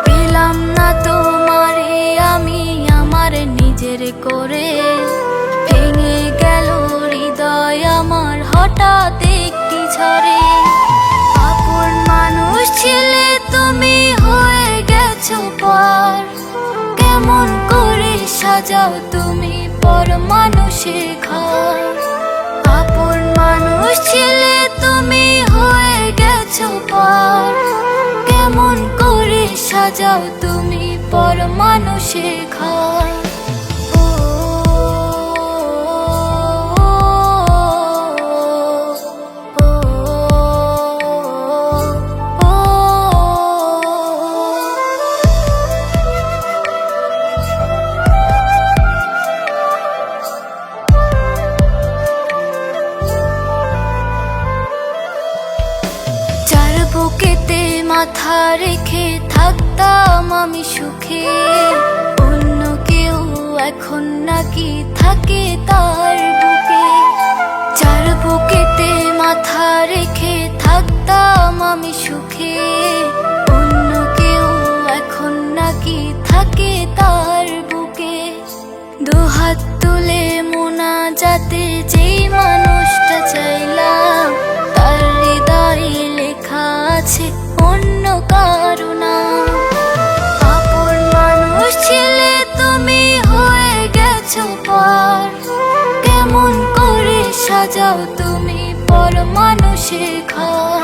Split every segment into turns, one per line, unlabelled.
পেলাম না তোমারে আমি আমার নিজের করে। ভেঙে গেল হৃদয় আমার হঠাৎ একটি ঝড়ে। আপন মানুষ ছিলে তুমি হয়ে গেছো পর। কেমন করে সাজাও তুমি পর মানুষের ঘর। আপন মানুষ ছিলে তুমি হয়ে গেছো পর। কেমন করে সাজাও তুমি পর মানুষের ঘর। বুকেতে মাথা রেখে থাকতাম আমি সুখে। অন্য কেউ এখন নাকি থাকে তার বুকে। যার বুকেতে মাথা রেখে থাকতাম আমি সুখে। অন্য কেউ এখন নাকি থাকে তার বুকে। দুহাত তুলে মোনাজাতে যেই মানুষটা চাইলাম, তার হৃদয়ে লেখা আছে অন্য কারো নাম। আপন মানুষ ছিলে তুমি হয়ে গেছো পর। কেমন করে সাজাও তুমি পর মানুষের ঘর।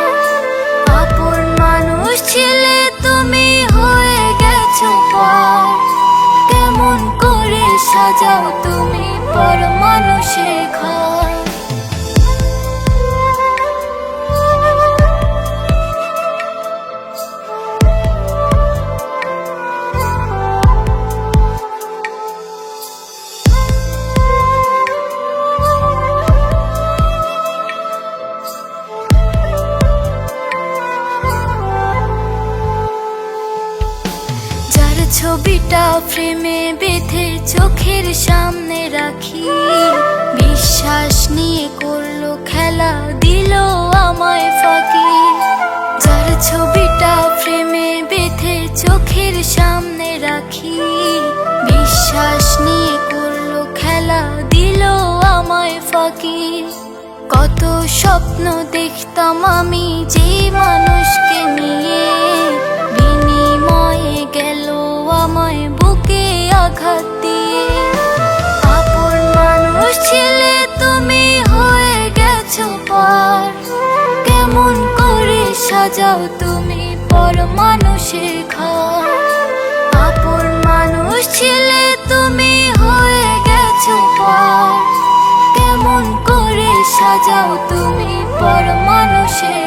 আপন মানুষ ছিলে তুমি হয়ে গেছো পর। কেমন করে সাজাও তুমি পর মানুষের ঘর। ছবিটা ফ্রেমে বেঁধে চোখের সামনে রাখি। বিশ্বাস নিয়ে করলো খেলা, দিল আমায় ফাঁকি। যার ছবিটা ফ্রেমে বেঁধে চোখের সামনে রাখি। বিশ্বাস নিয়ে করলো খেলা, দিল আমায় ফাঁকি। কত স্বপ্ন দেখতাম আমি যে মানুষকে নিয়ে। বিনিময়ে গেল আমায় বুকে আঘাত দিয়ে। আপন মানুষ ছিলে তুমি হয়ে গেছো পর। কেমন করে সাজাও তুমি পর মানুষের ঘর। আপন মানুষ ছিলে তুমি হয়ে গেছো পর। কেমন করে সাজাও তুমি পর মানুষের